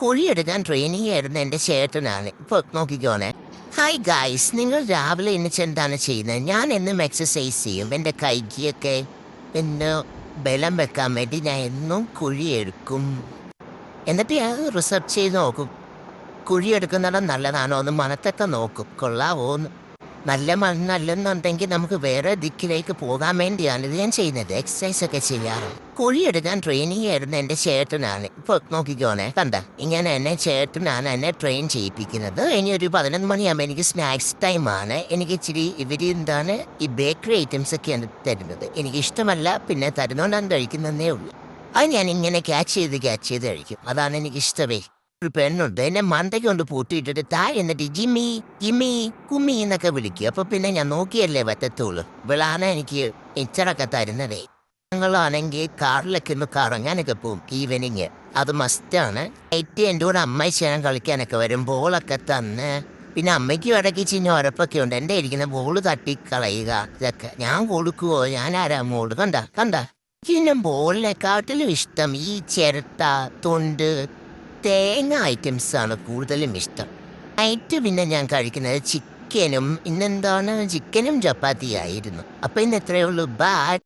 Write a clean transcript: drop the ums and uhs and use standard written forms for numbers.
കുഴിയെടുക്കാൻ training ആയിരുന്ന എൻ്റെ ചേട്ടനാണ്. ഇപ്പോൾ നോക്കിക്കോണേ. ഹായ് ഗായ്സ്, നിങ്ങൾ രാവിലെ എണീച്ച് എന്താണ് ചെയ്യുന്നത്? ഞാൻ എന്നും എക്സസൈസ് ചെയ്യും. എൻ്റെ കൈക്കൊക്കെ പിന്നെ ബലം വെക്കാൻ വേണ്ടി ഞാൻ എന്നും കുഴിയെടുക്കും. എന്നിട്ട് ഞാൻ റിസർച്ച് ചെയ്ത് നോക്കും, കുഴിയെടുക്കുന്നിടം നല്ലതാണോ എന്ന് മണത്തൊക്കെ നോക്കും, കൊള്ളാവോന്ന്. നല്ല മണ്ണല്ലെന്നുണ്ടെങ്കിൽ നമുക്ക് വേറെ ദിക്കിലേക്ക് പോകാൻ വേണ്ടിയാണ് ഇത് ഞാൻ ചെയ്യുന്നത്. എക്സസൈസ് ഒക്കെ ചെയ്യാറ്. കുഴിയെടുക്കാൻ ട്രെയിനിങ് ആയിരുന്ന എൻ്റെ ചേട്ടനാണ്. ഇപ്പോൾ നോക്കിക്കോണേ, കണ്ട ഇങ്ങനെ എന്നെ ചേട്ടനാണ് എന്നെ ട്രെയിൻ ചെയ്യിപ്പിക്കുന്നത്. ഇനി ഒരു 11 മണിയാകുമ്പോൾ എനിക്ക് സ്നാക്സ് ടൈമാണ്. എനിക്ക് ഇച്ചിരി ഇവർ എന്താണ് ഈ ബേക്കറി ഐറ്റംസ് ഒക്കെയാണ് തരുന്നത്. എനിക്ക് ഇഷ്ടമല്ല, പിന്നെ തരുന്നോണ്ടാണ് കഴിക്കുന്നതേ ഉള്ളൂ. അത് ഞാൻ ഇങ്ങനെ ക്യാച്ച് ചെയ്ത് കഴിക്കും. അതാണ് എനിക്കിഷ്ടമേ. ഒരു പെണ്ണുണ്ട്, എന്നെ മണ്ടയ്ക്ക് കൊണ്ട് പൂട്ടിയിട്ടിട്ട് താഴെ എന്നിട്ട് ജിമ്മി ജിമ്മി കുമ്മി എന്നൊക്കെ വിളിക്കും. അപ്പൊ പിന്നെ ഞാൻ നോക്കിയല്ലേ പറ്റത്തുള്ളൂ. ഇവളാണ് എനിക്ക് ഇച്ചറൊക്കെ തരുന്നതേ. ഞങ്ങളാണെങ്കിൽ കാറിലൊക്കെ ഒന്ന് കറങ്ങാനൊക്കെ പോവും ഈവനിങ്. അത് മസ്റ്റാണ്. നൈറ്റ് എൻ്റെ കൂടെ അമ്മച്ചേനം കളിക്കാനൊക്കെ വരും. ബോളൊക്കെ തന്ന്, പിന്നെ അമ്മയ്ക്കും ഇടയ്ക്ക് ചിന്ന ഉരപ്പൊക്കെ ഉണ്ട്. എൻ്റെ ഇരിക്കുന്ന ബോള് തട്ടിക്കളയുക, ഇതൊക്കെ ഞാൻ കൊടുക്കുവോ? ഞാൻ ആരാ മോള്? കണ്ട പിന്നെ ബോളിനെക്കാട്ടിലും ഇഷ്ടം ഈ ചിരട്ട തൊണ്ട് തേങ്ങ ഐറ്റംസാണ് കൂടുതലും ഇഷ്ടം. നൈറ്റ് പിന്നെ ഞാൻ കഴിക്കുന്നത് ചിക്കനും, ഇന്നെന്താണ് ചിക്കനും ചപ്പാത്തിയായിരുന്നു. അപ്പം ഇന്ന് എത്രയേ ഉള്ളൂ. ബൈ.